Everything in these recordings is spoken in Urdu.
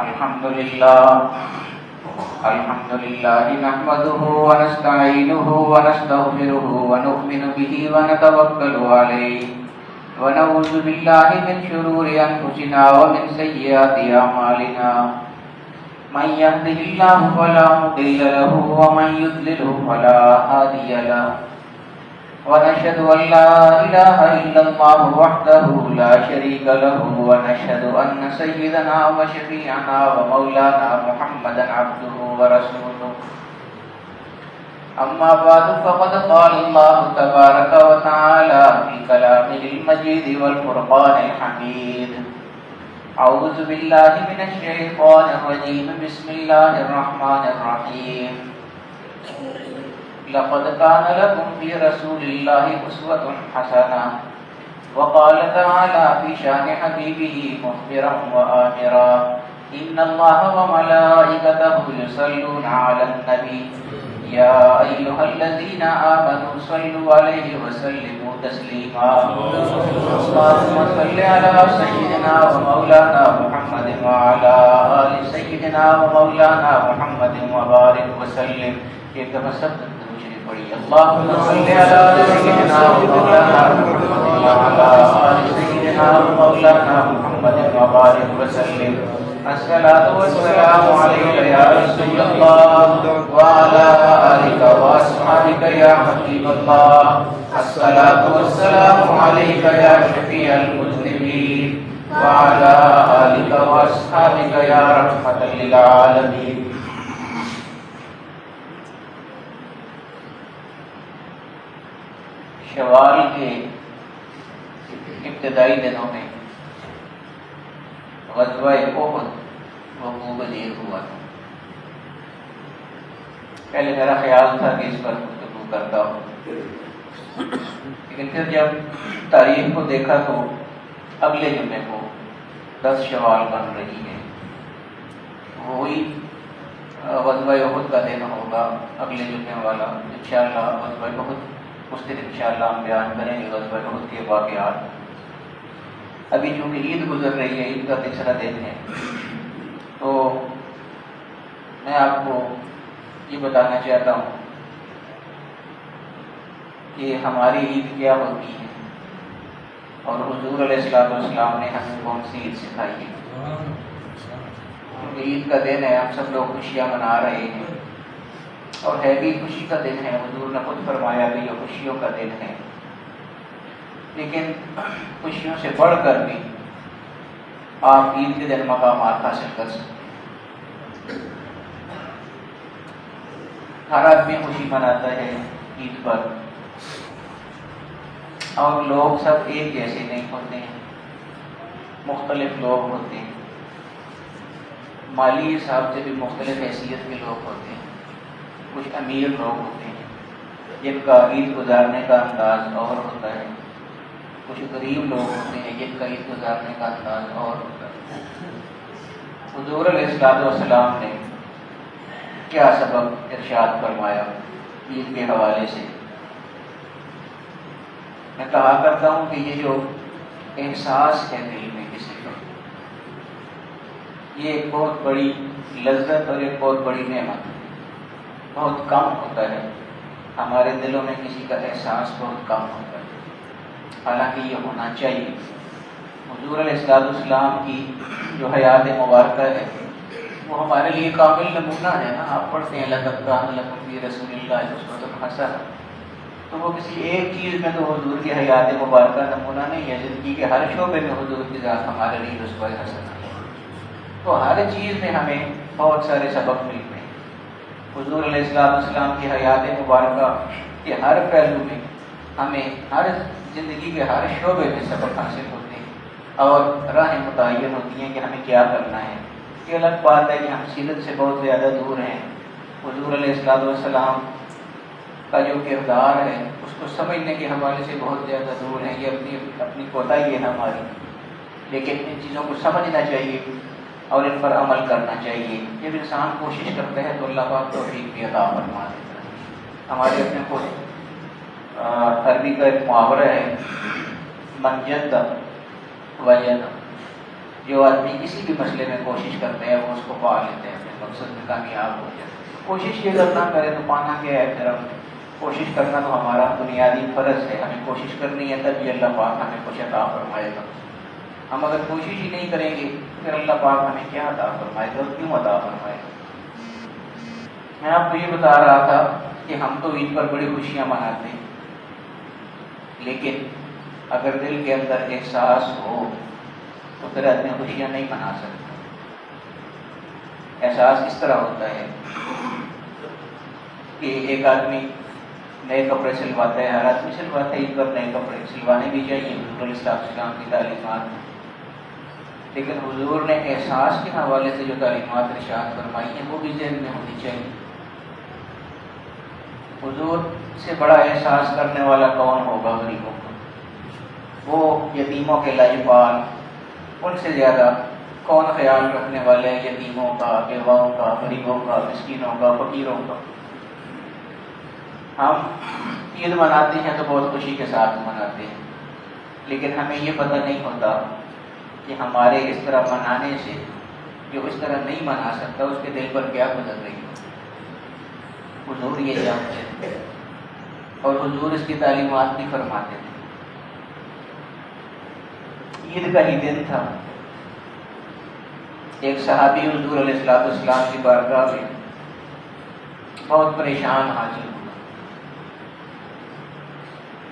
الحمد لله نحمده ونستعينه ونستغفره ونؤمن به ونتوكل عليه ونعوذ بالله من شرور أنفسنا ومن سيئات أعمالنا من يهده الله فلا مضل له ومن يضلل فلا هادي له ونشهد أن لا إله إلا الله وحده لا شريك له ونشهد أن سيدنا وشفيعنا ومولانا محمدا عبده ورسوله أما بعد فقد قال الله تبارك وتعالى في كلامه المجيد والفرقان الحميد أعوذ بالله من الشيطان الرجيم بسم الله الرحمن الرحيم لقد كان لكم في رسول الله أسوة حسنة وقال تعالى في شأن حبيبه مخبرا وآمرا إن الله وملائكته يصلون على النبي يا أيها الذين آمنوا صلوا عليه وسلموا تسليما اللهم صل على سيدنا ومولانا محمد وعلى آل سيدنا ومولانا محمد وبارك وسلم ایک دفعہ سب شریف پڑھیے اللهم صل على سيدنا ومولانا محمد وعلى آل سيدنا ومولانا محمد وبارك وسلم الصلاة والسلام عليك يا رسول الله وعلى آلك وأصحابك يا حبيب الله الصلاة والسلام عليك يا شفيع المذنبين وعلى آلك وأصحابك يا رحمة للعالمين شوال کے ابتدائی دنوں میں غزوہ احد وقوع پذیر ہوا تھا۔ پہلے میرا خیال تھا کہ اس پر گفتگو کرتا ہوں، لیکن پھر جب تاریخ کو دیکھا تو اگلے جمعے کو 10 شوال بن رہی ہے، وہی غزوہ احد کا دن ہوگا اگلے جمعے والا انشاءاللہ۔ غزوہ احد اس دن انشاءاللہ ہم بیان کریں گے غزوہ احد کے واقعات۔ ابھی چونکہ عید گزر رہی ہے، عید کا تیسرا دن ہے، تو میں آپ کو یہ بتانا چاہتا ہوں کہ ہماری عید کیا ہوتی ہے اور حضور علیہ السلام نے ہمیں کون سی عید سکھائی ہے۔ کیونکہ عید کا دن ہے، ہم سب لوگ خوشیاں منا رہے ہیں اور ہے بھی خوشی کا دن ہے، حضور نے خود فرمایا کہ یہ خوشیوں کا دن ہے، لیکن خوشیوں سے بڑھ کر بھی آپ عید کے دن مقامات حاصل کر سکتے ہیں۔ ہر آدمی خوشی مناتا ہے عید پر، اور لوگ سب ایک جیسے نہیں ہوتے ہیں، مختلف لوگ ہوتے ہیں، مالی حساب سے بھی مختلف حیثیت کے لوگ ہوتے ہیں۔ کچھ امیر لوگ ہوتے ہیں جن کا عید گزارنے کا انداز اور ہوتا ہے، کچھ غریب لوگ ہوتے ہیں جن کا عید گزارنے کا انداز اور ہوتا ہے۔ حضور علیہ السلام نے کیا سبق ارشاد فرمایا عید کے حوالے سے؟ میں کہا کرتا ہوں کہ یہ جو احساس ہے دل میں کسی کا، یہ ایک بہت بڑی لذت اور ایک بہت بڑی نعمت ہے۔ بہت کم ہوتا ہے ہمارے دلوں میں کسی کا احساس، بہت کم ہوتا ہے، حالانکہ یہ ہونا چاہیے۔ حضور علیہ السلام کی جو حیات مبارکہ ہے وہ ہمارے لیے کامل نمونہ ہے نا۔ آپ پڑھتے ہیں لقد کان لکم فی رسول اللہ اسوۃ حسنہ، تو وہ کسی ایک چیز میں تو حضور کی حیات مبارکہ نمونہ نہیں ہے، زندگی کے ہر شعبے میں حضور کی ذات ہمارے لیے اسوہ حسنہ ہے۔ تو ہر چیز میں ہمیں بہت سارے سبق ملتے ہیں۔ حضور علیہ السلام کی حیات مبارکہ کے ہر پہلو میں ہمیں ہر زندگی کے ہر شعبے میں سبق حاصل ہوتے ہیں اور راہیں متعین ہوتی ہیں کہ ہمیں کیا کرنا ہے۔ یہ الگ بات ہے کہ ہم سیرت سے بہت زیادہ دور ہیں، حضور علیہ السلام کا جو کردار ہے اس کو سمجھنے کے حوالے سے بہت زیادہ دور ہیں۔ یہ اپنی کوتاہی ہے ہماری، لیکن ان چیزوں کو سمجھنا چاہیے اور ان پر عمل کرنا چاہیے۔ جب انسان کوشش کرتا ہے تو اللہ پاک توفیق بھی عطا فرما دیتا ہے۔ ہمارے اپنے کو عربی کا ایک محاورہ ہے، من جد وجد، جو آدمی کسی بھی مسئلے میں کوشش کرتے ہیں وہ اس کو پا لیتے ہیں، اپنے مقصد میں کامیاب ہو جاتے ہیں۔ کوشش یہ کرنا کرے تو پانا کیا ہے؟ پھر ہم کوشش کرنا تو ہمارا بنیادی فرض ہے، ہمیں کوشش کرنی ہے تبھی اللہ پاک ہمیں کچھ عطا فرمائے گا۔ ہم اگر کوشش ہی نہیں کریں گے پھر اللہ پاک ہمیں کیا عطا فرمائے گا اور کیوں عطا فرمائے گا؟ میں آپ کو یہ بتا رہا تھا کہ ہم تو عید پر بڑی خوشیاں مناتے ہیں، لیکن اگر دل کے اندر احساس ہو تو پھر آدمی خوشیاں نہیں منا سکتا۔ احساس اس طرح ہوتا ہے کہ ایک آدمی نئے کپڑے سلواتا ہے، ہر آدمی سلواتا ہے، عید پر نئے کپڑے سلوانے بھی چاہیے، حضور علیہ السلام کی تعلیمات، لیکن حضور نے احساس کے حوالے سے جو تعلیمات ارشاد فرمائی ہیں وہ بھی ذہن میں ہونی چاہیے۔ حضور سے بڑا احساس کرنے والا کون ہوگا؟ غریبوں کا، وہ یتیموں کے لاجوال، ان سے زیادہ کون خیال رکھنے والے ہیں یتیموں کا، بیواؤں کا، غریبوں کا، مسکینوں کا، فقیروں کا؟ ہم عید مناتے ہیں تو بہت خوشی کے ساتھ مناتے ہیں، لیکن ہمیں یہ پتہ نہیں ہوتا کہ ہمارے اس طرح منانے سے جو اس طرح نہیں منا سکتا اس کے دل پر کیا گزر رہی ہے۔ حضور یہ جانتے تھے اور حضور اس کی تعلیمات بھی فرماتے تھے۔ عید کا ہی دن تھا، ایک صحابی حضور علیہ السلام کی بارگاہ میں بہت پریشان حاضر ہوا،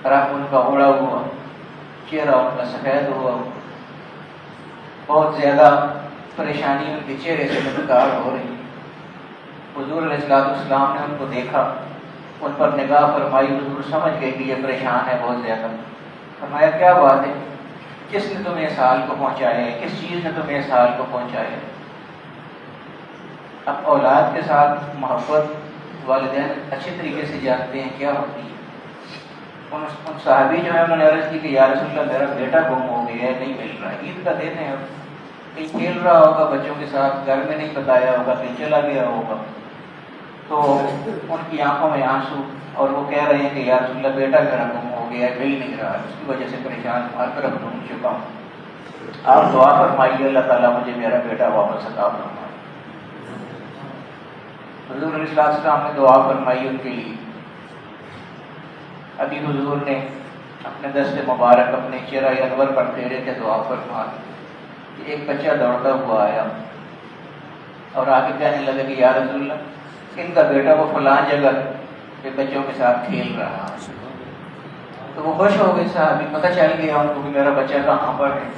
رنگ ان کا اڑا ہوا، چہرہ ان کا سفید ہوا، بہت زیادہ پریشانی ان کے چہرے سے نمودار ہو رہی۔ حضور علیہ السلام نے ان کو دیکھا، ان پر نگاہ فرمائی، حضور سمجھ گئے کہ یہ پریشان ہے بہت زیادہ۔ فرمایا کیا بات ہے؟ کس نے تمہیں اس حال کو پہنچایا ہے؟ کس چیز نے تمہیں اس حال کو پہنچایا ہے؟ اب اولاد کے ساتھ محبت والدین اچھی طریقے سے جانتے ہیں کیا ہوتی ہے۔ ان صحابی جو ہے انہوں نے عرض کی کہ یا رسول اللہ میرا بیٹا گم ہو گیا ہے، نہیں مل رہا ہے، عید کا دن ہے، کہیں کھیل رہا ہوگا بچوں کے ساتھ، گھر میں نہیں بتایا ہوگا، کہیں چلا گیا ہوگا۔ تو ان کی آنکھوں میں آنسو، اور وہ کہہ رہے ہیں کہ یا رسول اللہ بیٹا میرا گم ہو گیا ہے، مل نہیں رہا، اس کی وجہ سے پریشان ہر طرف ڈھونڈ چکا ہوں، آپ دعا فرمائیے اللہ تعالیٰ مجھے میرا بیٹا واپس عطا فرمائے۔ حضور علیہ السلام نے دعا فرمائی ان کے لیے۔ ابھی حضور نے اپنے دست مبارک اپنے چہرہ انور پر پھیرے تھے، دعا فرما کہ ایک بچہ دوڑتا ہوا آیا اور آگے کہنے لگا کہ یا رسول اللہ ان کا بیٹا وہ فلاں جگہ کے بچوں کے ساتھ کھیل رہا ہے۔ تو وہ خوش ہو گئے صاحب، پتہ چل گیا ان کو کہ میرا بچہ کہاں پر ہے۔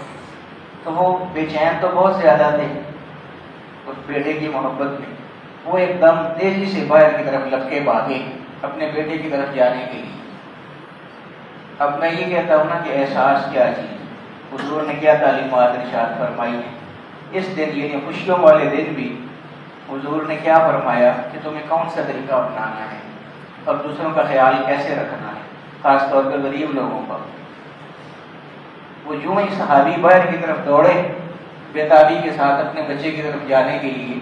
تو وہ بے چین تو بہت زیادہ تھے اس بیٹے کی محبت میں، وہ ایک دم تیزی سے باہر کی طرف لپکے بھاگے اپنے بیٹے کی طرف جانے کے لیے۔ اب میں یہ کہتا ہوں نا کہ احساس کیا چیز، حضور نے کیا تعلیمات ارشاد فرمائی ہیں اس دن، یعنی خوشیوں والے دن بھی حضور نے کیا فرمایا کہ تمہیں کون سا طریقہ اپنانا ہے اور دوسروں کا خیال کیسے رکھنا ہے، خاص طور پر غریب لوگوں کا۔ وہ یوں ہی صحابی باہر کی طرف دوڑے بے-تابی کے ساتھ اپنے بچے کی طرف جانے کے لیے،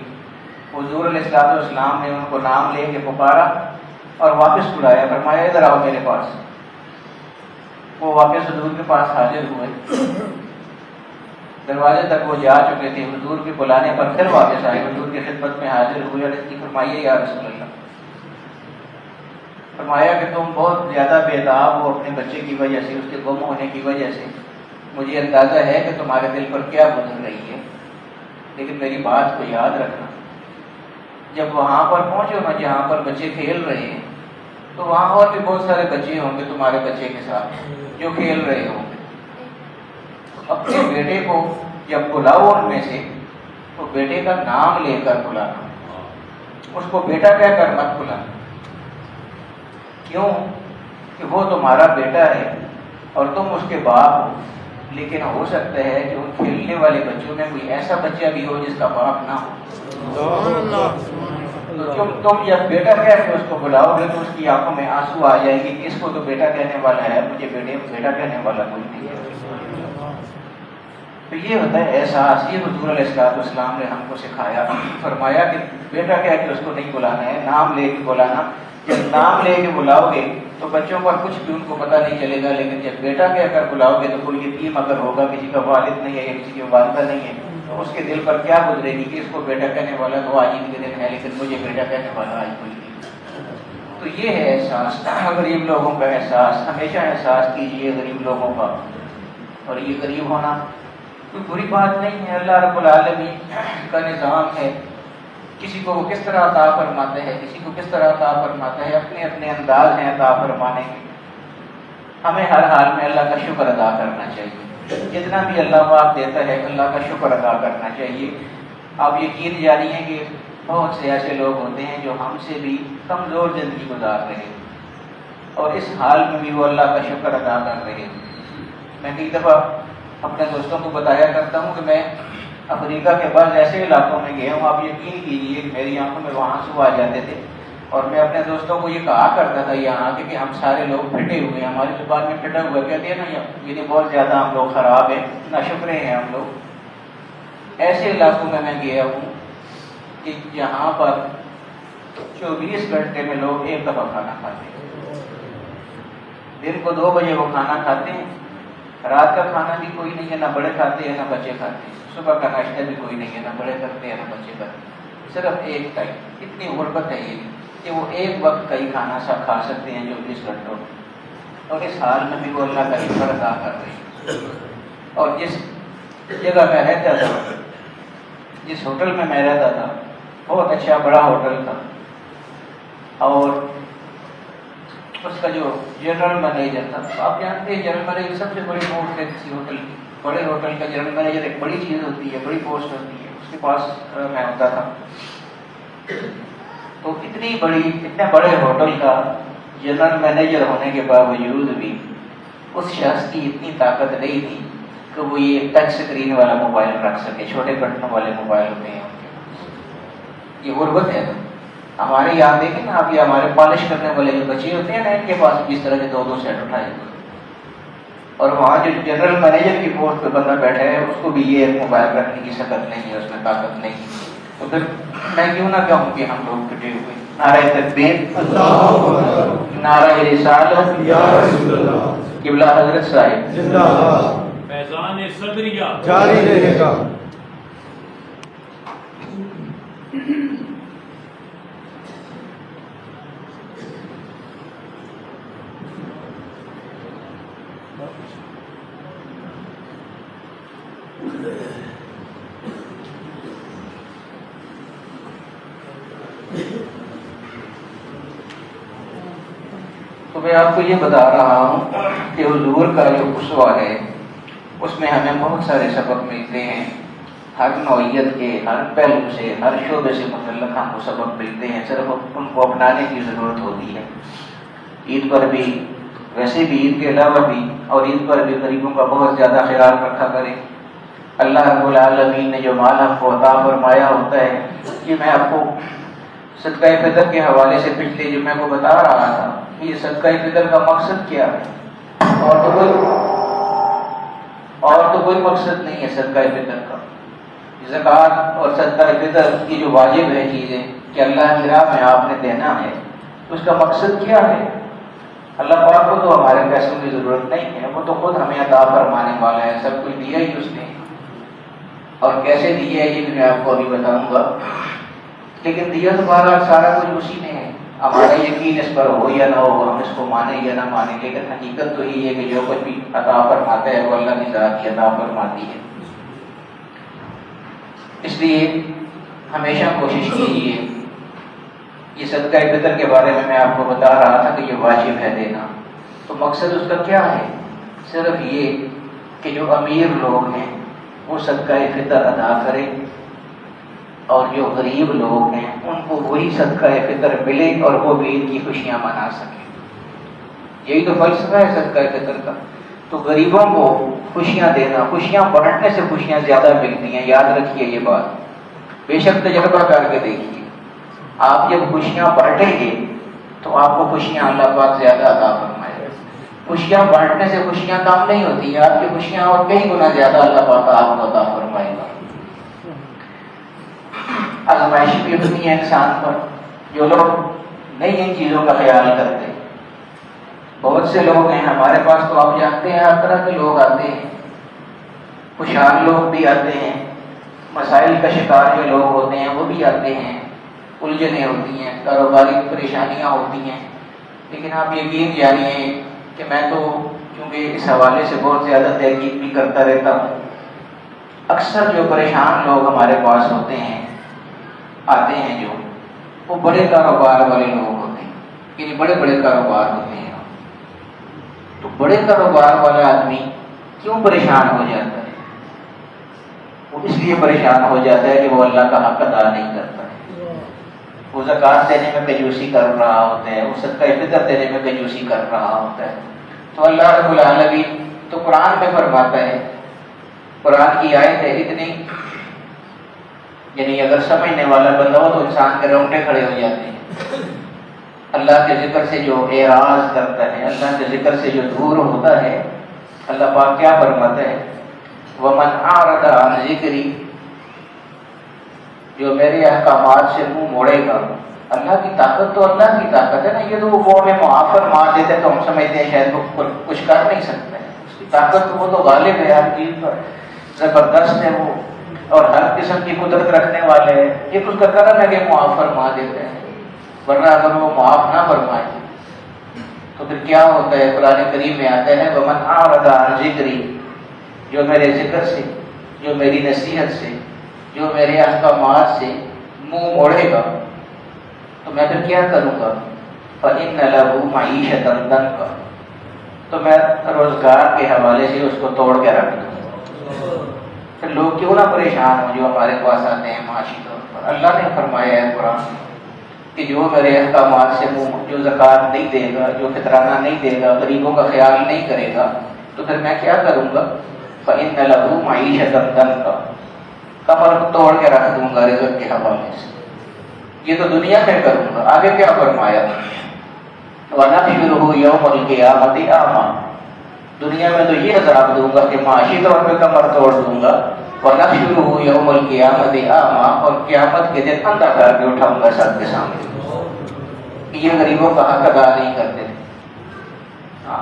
حضور علیہ السلام نے ان کو نام لے کے پکارا اور واپس بلایا، فرمایا ادھر آؤ میرے پاس۔ وہ واپس حضور کے پاس حاضر ہوئے، دروازے تک وہ جا چکے تھے، حضور کے بلانے پر پھر واپس آئے، حضور کی خدمت میں حاضر ہوئے، عرض کی فرمائیے یا رسول اللہ، فرمایا کہ تم بہت زیادہ بے-تاب ہو اپنے بچے کی وجہ سے، اس کے گم ہونے کی وجہ سے، مجھے اندازہ ہے کہ تمہارے دل پر کیا گزر رہی ہے، لیکن میری بات کو یاد رکھنا، جب وہاں پر پہنچو نا جہاں پر بچے کھیل رہے ہیں تو وہاں اور بھی بہت سارے بچے ہوں گے تمہارے بچے کے ساتھ جو کھیل رہے ہوں گے، اپنے بیٹے کو جب بلاؤ ان میں سے تو بیٹے کا نام لے کر بلانا، اس کو بیٹا کہہ کر مت بلانا، کیوں کہ وہ تمہارا بیٹا ہے اور تم اس کے باپ ہو، لیکن ہو سکتا ہے کہ ان کھیلنے والے بچوں میں کوئی ایسا بچہ بھی ہو جس کا باپ نہ ہو، تو تم جب بیٹا کہہ کے اس کو بلاؤ گے تو اس کی آنکھوں میں آنسو آ جائیں گے کہ اس کو تو بیٹا کہنے والا ہے، مجھے بیٹا کہنے والا کوئی نہیں ہے۔ تو یہ ہوتا ہے احساس، یہ حضور علیہ السلام نے ہم کو سکھایا، فرمایا کہ بیٹا کہہ کے اس کو نہیں بلانا ہے، نام لے کے بلانا، جب نام لے کے بلاؤ گے تو بچوں پر کچھ بھی ان کو پتہ نہیں چلے گا، لیکن جب بیٹا کے اگر بلاؤ گے تو کوئی یتیم اگر ہوگا، کسی کا والد نہیں ہے یا کسی کی والدہ نہیں ہے، تو اس کے دل پر کیا گزرے گی کہ اس کو بیٹا کہنے والا تو آج ہی کے دن ہے، لیکن مجھے بیٹا کہنے والا آج کوئی نہیں۔ تو یہ ہے احساس غریب لوگوں کا، احساس ہمیشہ احساس کیجیے غریب لوگوں کا۔ اور یہ غریب ہونا کوئی بری بات نہیں ہے، اللہ رب العالمین کا نظام ہے، کسی کو وہ کس طرح عطا فرماتا ہے، کسی کو کس طرح عطا فرماتا ہے، اپنے اپنے انداز ہیں عطا فرمانے کے۔ ہمیں ہر حال میں اللہ کا شکر ادا کرنا چاہیے، جتنا بھی اللہ پاک دیتا ہے اللہ کا شکر ادا کرنا چاہیے۔ آپ یقین جاری ہیں کہ بہت سے ایسے لوگ ہوتے ہیں جو ہم سے بھی کمزور زندگی گزار رہے ہیں، اور اس حال میں بھی وہ اللہ کا شکر ادا کر رہے ہیں۔ میں کئی دفعہ اپنے دوستوں کو بتایا کرتا ہوں کہ میں افریقہ کے بعض ایسے علاقوں میں گیا ہوں، آپ یقین کیجیے کہ میری آنکھوں میں وہاں سے آ جاتے تھے، اور میں اپنے دوستوں کو یہ کہا کرتا تھا یہاں کہ ہم سارے لوگ پھٹے ہوئے ہیں، ہماری زبان میں پھٹا ہوا کہتے ہیں نا، یعنی بہت زیادہ ہم لوگ خراب ہیں، ناشکرے ہیں ہم لوگ۔ ایسے علاقوں میں گیا ہوں کہ جہاں پر 24 گھنٹے میں لوگ ایک دفعہ کھانا کھاتے ہیں، دن کو 2 بجے وہ کھانا کھاتے ہیں، رات کا کھانا بھی کوئی نہیں ہے، نہ بڑے کھاتے ہیں نہ بچے کھاتے ہیں، صبح کا ناشتہ بھی کوئی نہیں ہے، نہ بڑے کرتے ہیں نہ بچے کرتے ہیں، صرف ایک ٹائم۔ اتنی غربت ہے یہ کہ وہ ایک وقت کا ہی کھانا سب کھا سکتے ہیں 24 گھنٹوں میں، اور اس حال میں بھی وہ اللہ کا شکر ادا کر رہے ہیں۔ اور جس جگہ میں رہتا تھا، جس ہوٹل میں میں رہتا تھا، بہت اچھا بڑا ہوٹل تھا، اور اس کا جو جنرل مینیجر تھا، آپ جانتے ہیں جنرل مینیجر سب سے بڑی پوسٹ ہے کسی ہوٹل کی، بڑے ہوٹل کا جنرل مینیجر ایک بڑی چیز ہوتی ہے، بڑی پوسٹ ہوتی ہے، اس کے پاس میں ہوتا تھا۔ تو اتنے بڑے ہوٹل کا جنرل مینیجر ہونے کے باوجود بھی اس شخص کی اتنی طاقت نہیں تھی کہ وہ یہ ٹچ اسکرین والا موبائل رکھ سکے، چھوٹے بٹنوں والے موبائل ہوتے ہیں ان کے پاس۔ یہ غربت ہے۔ ہمارے یہاں دیکھیں نا آپ، یہ ہمارے پالش کرنے والے جو بچے ہوتے ہیں نا، ان کے پاس اس طرح کے 2 سیٹ اٹھائے ہوئے، اور وہاں جو جنرل مینیجر کی پوسٹ پہ بندہ بیٹھا ہے اس کو بھی یہ موبائل رکھنے کی سکت نہیں ہے، اس میں طاقت نہیں۔ تو پھر میں کیوں نہ کہوں کہ ہم لوگ پھٹے ہوئے۔ نعرہ تکبیر، نعرہ رسالت، قبلہ حضرت صاحب زندہ باد، فیضان صدریہ جاری رہے گا۔ تو میں آپ کو یہ بتا رہا ہوں کہ حضور کا جو اسوہ ہے اس میں ہمیں بہت سارے سبق ملتے ہیں، ہر نوعیت کے، ہر پہلو سے، ہر شعبے سے متعلق ہم کو سبق ملتے ہیں، صرف ان کو اپنانے کی ضرورت ہوتی ہے۔ عید پر بھی، ویسے بھی عید کے علاوہ بھی، اور عید پر بھی غریبوں کا بہت زیادہ خیال رکھا کریں۔ اللہ رب العالمین نے جو مال ہم کو عطا فرمایا ہوتا ہے، یہ میں آپ کو صدقہ فطر کے حوالے سے پچھلے جمعے کو بتا رہا تھا کہ یہ صدقہ فطر کا مقصد کیا ہے، اور تو کوئی مقصد نہیں ہے صدقہ فطر کا۔ زکوٰۃ اور صدقہ فطر کی جو واجب ہے چیزیں کہ اللہ کی راہ میں آپ نے دینا ہے، اس کا مقصد کیا ہے؟ اللہ پاک کو تو ہمارے پیسوں کی ضرورت نہیں ہے، وہ تو خود ہمیں عطا فرمانے والا ہے، سب کچھ دیا ہی اس نے، اور کیسے دیا ہے یہ بھی میں آپ کو ابھی بتاؤں گا۔ لیکن دیا تو بہرحال سارا کچھ اسی نے ہے، ہمارا یقین اس پر ہو یا نہ ہو، ہم اس کو مانیں یا نہ مانیں، لیکن حقیقت تو یہی ہے کہ جو کچھ بھی عطا فرماتا ہے وہ اللہ کی ذات کی عطا فرماتی ہے۔ اس لیے ہمیشہ کوشش کیجیے۔ یہ صدقہ فطر کے بارے میں آپ کو بتا رہا تھا کہ یہ واجب ہے دینا، تو مقصد اس کا کیا ہے؟ صرف یہ کہ جو امیر لوگ ہیں وہ صدقہ فطر ادا کریں، اور جو غریب لوگ ہیں ان کو وہی صدقہ فطر ملے اور وہ بھی ان کی خوشیاں منا سکیں۔ یہی تو فلسفہ ہے صدقہ فطر کا۔ تو غریبوں کو خوشیاں دینا، خوشیاں بانٹنے سے خوشیاں زیادہ ملتی ہیں، یاد رکھیے یہ بات، بے شک تجربہ کر کے دیکھیے۔ آپ جب خوشیاں بانٹیں گے تو آپ کو خوشیاں اللہ پاک زیادہ عطا فرمائے گا۔ خوشیاں بانٹنے سے خوشیاں کم نہیں ہوتی ہیں، آپ کی خوشیاں اور کئی گنا زیادہ اللہ پاک آپ کو عطا فرمائے گا۔ آزمائش بھی اتنی ہے انسان پر، جو لوگ نہیں ان چیزوں کا خیال کرتے، بہت سے لوگ ہیں ہمارے پاس، تو آپ جانتے ہیں ہر طرح کے لوگ آتے ہیں، خوشحال لوگ بھی آتے ہیں، مسائل کا شکار جو لوگ ہوتے ہیں وہ بھی آتے ہیں، الجھنیں ہوتی ہیں، کاروباری پریشانیاں ہوتی ہیں، لیکن آپ یقین جانیے کہ میں تو چونکہ اس حوالے سے بہت زیادہ تحقیق بھی کرتا رہتا ہوں، اکثر جو پریشان لوگ ہمارے پاس ہوتے ہیں، آتے ہیں جو، وہ بڑے کاروبار والے لوگ ہوتے ہیں، یعنی بڑے بڑے کاروبار ہوتے ہیں۔ تو بڑے کاروبار والا آدمی کیوں پریشان ہو جاتا ہے؟ وہ اس لیے پریشان ہو جاتا ہے کہ وہ اللہ کا حق ادا نہیں کرتا ہے، وہ زکوٰۃ دینے میں کنجوسی کر رہا ہوتا ہے، وہ صدقہ فطر دینے میں کنجوسی کر رہا ہوتا ہے۔ تو اللہ رب العالمین تو قرآن میں فرماتا ہے، قرآن کی آیت ہے اتنی، یعنی اگر سمجھنے والا بندہ ہو تو انسان کے رونگٹے کھڑے ہو جاتے ہیں۔ اللہ کے ذکر سے جو اعراض کرتا ہے، اللہ کے ذکر سے جو دور ہوتا ہے، اللہ پاک کیا فرماتا ہے؟ وَمَنْ أَعْرَضَ عَنْ ذِكْرِي، جو میرے احکامات سے منہ موڑے گا۔ اللہ کی طاقت تو اللہ کی طاقت ہے نا، یہ تو وہ ہمیں معاف فرما دیتے تو ہم سمجھتے ہیں شاید وہ کچھ کر نہیں سکتا ہے، اس کی طاقت وہ تو غالب ہے ہر چیز پر، زبردست ہے وہ، اور ہر قسم کی قدرت رکھنے والے ہیں، یہ اس کا کرم ہے کہ معاف فرما دیتے ہیں، ورنہ اگر وہ معاف نہ فرمائے تو پھر کیا ہوتا ہے؟ قرآن کریم میں آتا ہے وَمَنْ أَعْرَضَ عَنْ ذِكْرِي، جو میرے ذکر سے، جو میری نصیحت سے، جو میرے احکامات سے منہ موڑے گا تو میں پھر کیا کروں گا؟ فَإِنَّ لَهُ مَعِيشَةً ضَنْكًا، تو میں روزگار کے حوالے سے اس کو توڑ کے رکھ دوں۔ پھر لوگ کیوں نہ پریشان ہوں جو ہمارے پاس آتے ہیں معاشی طور پر؟ اللہ نے فرمایا ہے قرآن کہ جو میرے احکامات سے جو زکوٰۃ نہیں دے گا، جو فطرانہ نہیں دے گا، غریبوں کا خیال نہیں کرے گا، تو پھر میں کیا کروں گا؟ فَإِنَّ لَهُ مَعِيشَةً ضَنْكًا، کمر توڑ کے رکھ دوں گا رزق کے حوالے سے۔ یہ تو دنیا میں کروں گا، آگے کیا فرمایا؟ وَنَحْشُرُهُ يَوْمَ الْقِيَامَةِ أَعْمَىٰ، دنیا میں تو یہ عذاب دوں گا کہ معاشی طور پہ کمر توڑ دوں گا، وَنَحْشُرُهُ يَوْمَ الْقِيَامَةِ أَعْمَىٰ، اور قیامت کے دن اندھا کر کے اٹھاؤں گا سب کے سامنے، یہ غریبوں کا حق ادا نہیں کرتے تھے۔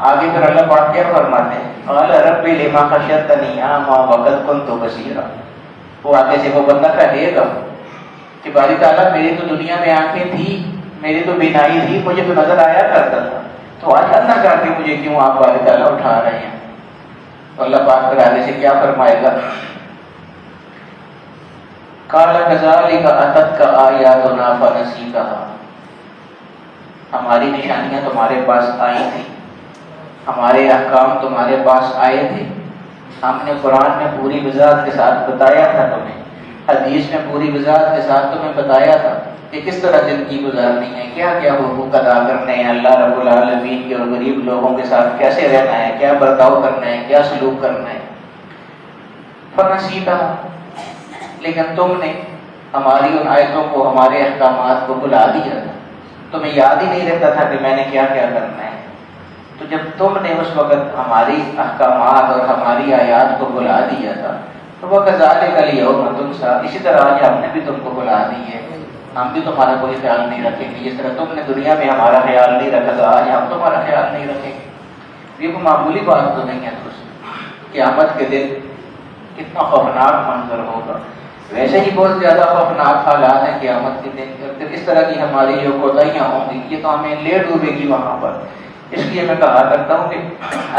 آگے پھر اللہ پاک کیا فرماتے ہیں؟ قَالَ رَبِّ لِمَا حَشَرْتَنِي أَعْمَىٰ وَقَدْ كُنتُ بَصِيرًا، وہ آگے سے وہ بندہ کہے گا کہ باری تعالیٰ میری تو دنیا میں آنکھیں تھی، میری تو بینائی تھی، مجھے تو نظر آیا کرتا تھا، تو آج اللہ کر کے مجھے کیوں آپ باری تعالیٰ اٹھا رہے ہیں؟ تو اللہ پاک پھر آگے سے کیا فرمائے گا؟ قَالَ كَذَلِكَ أَتَتْكَ آيَاتُنَا فَنَسِيتَهَا، ہماری نشانیاں تمہارے پاس آئی تھیں، ہمارے احکام تمہارے پاس آئے تھے، ہم نے قرآن میں پوری وضاحت کے ساتھ بتایا تھا تمہیں، حدیث میں پوری وضاحت کے ساتھ تمہیں بتایا تھا کہ کس طرح زندگی گزارنی ہے، کیا کیا حقوق ادا کرنے ہیں اللہ رب العالمین کے، اور غریب لوگوں کے ساتھ کیسے رہنا ہے، کیا برتاؤ کرنا ہے، کیا سلوک کرنا ہے۔ فَنَسِيتَهَا، لیکن تم نے ہماری ان آیتوں کو، ہمارے احکامات کو بھلا دیا تھا، تمہیں یاد ہی نہیں رہتا تھا کہ میں نے کیا کیا کرنا ہے۔ تو جب تم نے اس وقت ہماری احکامات اور ہماری آیات کو بھلا دیا تھا تو وَكَذَلِكَ الْيَوْمَ تُنْسَىٰ، اسی طرح آج ہم نے بھی تم کو بھلا دی ہے، ہم بھی تمہارا کوئی خیال نہیں رکھیں گے، جس طرح تم نے دنیا میں ہمارا خیال نہیں رکھا تھا آج ہم تمہارا خیال نہیں رکھیں گے۔ یہ کوئی معمولی بات تو نہیں ہے دوست، قیامت کے دن کتنا خوفناک منظر ہوگا، ویسے ہی بہت زیادہ خوفناک حالات ہیں قیامت کے دن، پھر اس طرح کی ہماری جو کوتاہیاں ہوں گی یہ تو ہمیں لے ڈوبے گی وہاں پر۔ اس لیے میں کہا کرتا ہوں کہ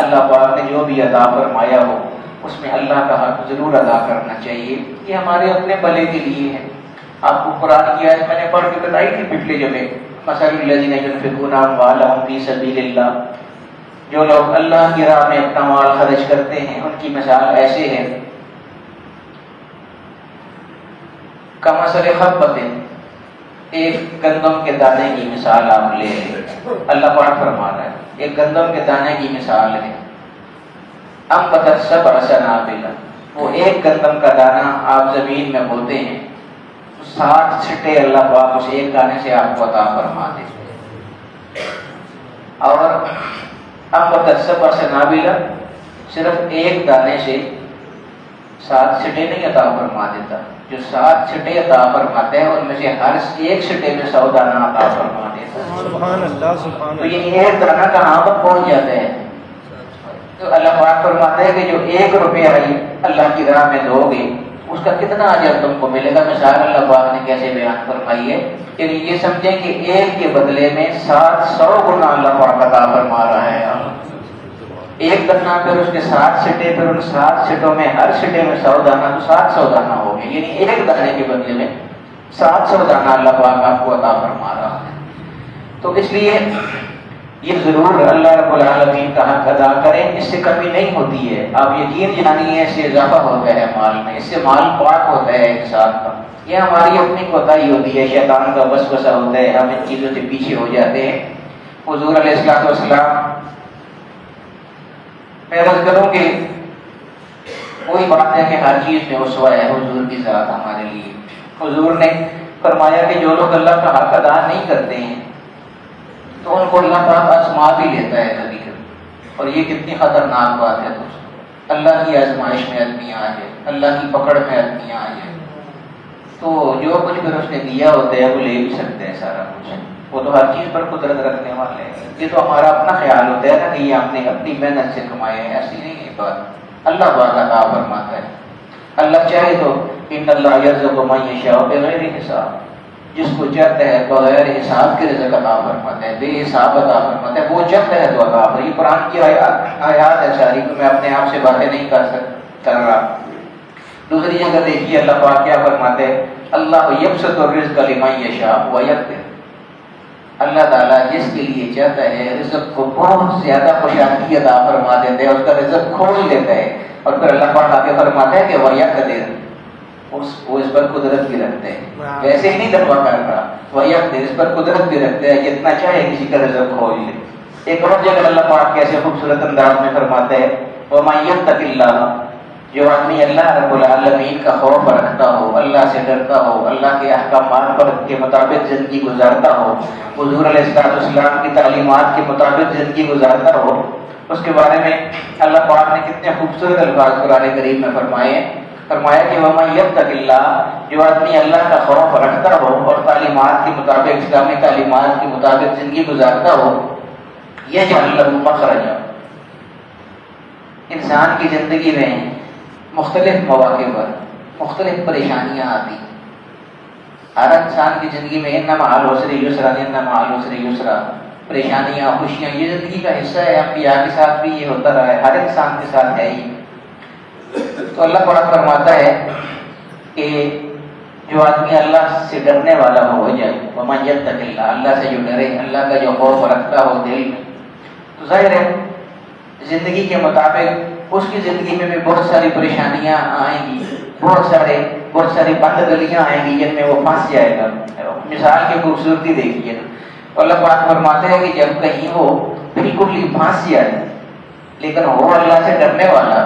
اللہ پاک نے جو بھی عطا فرمایا ہو اس میں اللہ کا حق ضرور ادا کرنا چاہیے، یہ ہمارے اپنے بھلے کے لیے ہے۔ آپ کو قرآن کی آیت میں نے پڑھ کے بتائی تھی پچھلے جمعے، مثل الذین ينفقون اموالهم فی سبیل اللہ، جو لوگ اللہ کی راہ میں اپنا مال خرچ کرتے ہیں ان کی مثال ایسے ہے کمثل حبۃ، ایک گندم کے دانے کی مثال آپ لے لیں، اللہ پاک فرما رہا ہے ایک گندم کے دانے کی مثال ہے، انبتت سبع سنابل، وہ ایک گندم کا دانہ آپ زمین میں بوتے ہیں 60 چھٹے اللہ پاک اس ایک دانے سے آپ کو عطا فرما دے، اور انبتت سبع سنابل، صرف ایک دانے سے 7 چھٹے نہیں عطا فرما دیتا، جو 7 چھٹے عطا فرماتا ہے ان میں سے ہر ایک چھٹے میں 100 دانہ عطا فرما دیتا ہے. سبحان اللہ سبحان تو اللہ. یہ ایک دانہ کہاں پر پہنچ جاتا ہے؟ تو اللہ پاک فرماتا ہے کہ جو 1 روپیہ اللہ کی راہ میں دو گے اس کا کتنا اجر تم کو ملے گا. مثال اللہ پاک نے کیسے بیان فرمائی ہے کہ یہ سمجھیں کہ ایک کے بدلے میں 700 گنا اللہ پاک عطا فرما رہا ہے. ایک دانہ پھر اس کے 7 چھٹے، پھر ان 7 چھٹوں میں ہر چھٹے میں 100 دانہ، تو 700 دانہ ہو گئے. یعنی ایک دانے کے بدلے میں 700 دانہ اللہ پاک آپ کو عطا فرما رہا ہے. تو اس لیے یہ ضرور اللہ رب العالمین کا حق ادا کریں، اس سے کمی نہیں ہوتی ہے. آپ یقین جانیے اس سے اضافہ ہوتا ہے مال میں، اس سے مال پاک ہوتا ہے انسان کا. یہ ہماری اپنی کوتاہی ہوتی ہے، شیطان کا وسوسہ ہوتا ہے، ہم ان چیزوں سے پیچھے ہو جاتے ہیں. حضور علیہ السلام میں عرض کروں کہ کوئی بات ہے کہ ہر چیز میں اسوہ ہے حضور کی ذات ہمارے لیے. حضور نے فرمایا کہ جو لوگ اللہ کا حق ادا نہیں کرتے ہیں تو ان کو اللہ پاک آزما بھی لیتا ہے کبھی کبھی. اور یہ کتنی خطرناک بات ہے دوستوں. اللہ کی آزمائش میں آدمی آ جائے، اللہ کی پکڑ میں آدمی آ جائے تو جو کچھ پھر اس نے دیا ہوتا ہے وہ لے بھی سکتے ہیں سارا کچھ. وہ تو ہر چیز پر قدرت رکھنے والے ہیں. یہ تو ہمارا اپنا خیال ہوتا ہے نا کہ یہ ہم نے اپنی محنت سے کمائے ہیں. ایسی نہیں ہے بات. اللہ پاک عطا فرماتا ہے. اللہ چاہے تو ان اللہ یرزق من یشاء بغیر حساب، جس کو چاہتا ہے بغیر حساب کے رزق عطا فرماتا ہے، بے حساب عطا فرماتا ہے. وہ چاہتا ہے تو عطا فرماتا ہے. یہ قرآن کی آیات ہے ساری، تو میں اپنے آپ سے باتیں نہیں کر رہا. دوسری جگہ دیکھیے اللہ پاک کیا فرماتے ہیں، اللہ یبسط الرزق لمن یشاء ویقدر. اللہ تعالیٰ جس کے لیے چاہتا ہے رزق کو بہت زیادہ خوشحالی عطا فرما دیتا ہے، اس کا رزق کھول لیتا ہے. اور پھر اللہ پاک آگے فرماتا ہے کہ ویقدر، وہ اس پر قدرت بھی رکھتے ہیں. ویسے ہی نہیں دعویٰ کر رہا، ویقدر اس پر قدرت بھی رکھتے ہیں، جتنا چاہے کسی کا رزق کھول لے. ایک اور جگہ اللہ پاک کیسے خوبصورت انداز میں فرماتا ہے وَمَن يَتَّقِ اللَّهَ، جو آدمی اللہ رب العالمین کا خوف رکھتا ہو، اللہ سے ڈرتا ہو، اللہ کے احکامات پر کے مطابق زندگی گزارتا ہو، حضور علیہ السلام کی تعلیمات کے مطابق زندگی گزارتا ہو، اس کے بارے میں اللہ پاک نے کتنے خوبصورت الفاظ قرآن کریم میں فرمایا کہ وَمَن يَتَّقِ اللَّهَ، جو آدمی اللہ کا خوف رکھتا ہو اور تعلیمات کے مطابق، اسلامی تعلیمات کے مطابق زندگی گزارتا ہو، یجعل لہ مخرجا. انسان کی زندگی میں مختلف مواقع پر مختلف پریشانیاں آتی. ہر انسان کی زندگی میں انما مع العسر یسرا، انما مع العسر یسرا. پریشانیاں، خوشیاں یہ زندگی کا حصہ ہے. انبیاء کے ساتھ بھی یہ ہوتا رہا ہے، ہر انسان کے ساتھ ہے ہی. تو اللہ پاک فرماتا ہے کہ جو آدمی اللہ سے ڈرنے والا ہو جائے، وَمَن يَتَّقِ اللَّهَ، اللہ سے جو ڈرے، اللہ کا جو خوف رکھتا ہو دل میں، تو ظاہر ہے زندگی کے مطابق اس کی زندگی میں بھی بہت ساری پریشانیاں آئیں گی، بہت ساری بند گلیاں آئیں گی جن میں وہ پھنس جائے گا. مثال کی خوبصورتی دیکھیے نا. اللہ پاک فرماتے ہیں کہ جب کہیں وہ بالکل ہی پھنس جائے لیکن وہ اللہ سے ڈرنے والا،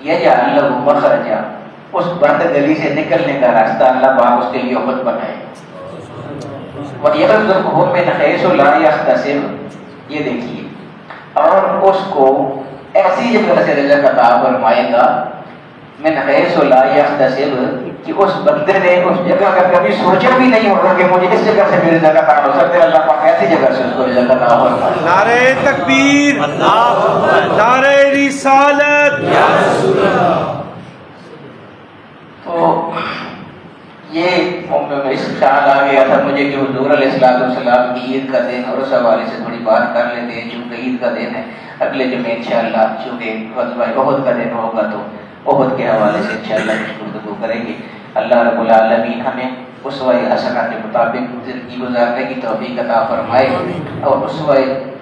یجعل لہ مخرجا، اس بند گلی سے نکلنے کا راستہ اللہ پاک اس کے لیے خود بنائے. وَيَرْزُقْهُ مِنْ حَيْثُ لَا يَحْتَسِبُ، یہ دیکھیے، اور اس کو ایسی جگہ سے رزق عطا فرمائے گا، من حیث لا یحتسب، کہ اس بندے نے اس جگہ کا کبھی سوچا بھی نہیں ہوگا کہ مجھے اس جگہ سے بھی رزق عطا ہو سکتا ہے. اللہ پاک ایسی جگہ سے اس کو رزق عطا فرمائے. نعرہ تکبیر، نعرہ رسالت. تو یہ اس خیال آ گیا تھا مجھے کہ حضور علیہ السلام کی عید کا دن، اور اس حوالے سے تھوڑی بات کر لیتے ہیں چونکہ عید کا دن ہے. اگلے جمعے انشاءاللہ چونکہ غزوہ احد کا دن ہوگا تو احد کے حوالے سے انشاءاللہ کچھ گفتگو کریں گے. اللہ رب العالمین ہمیں اسوہ حسنہ کے مطابق زندگی گزارنے کی توفیق عطا فرمائے، اور اسوہ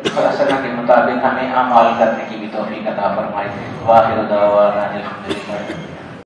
حسنہ کے مطابق ہمیں اعمال کرنے کی بھی توفیق عطا فرمائے. واخر دعوانا الحمدللہ.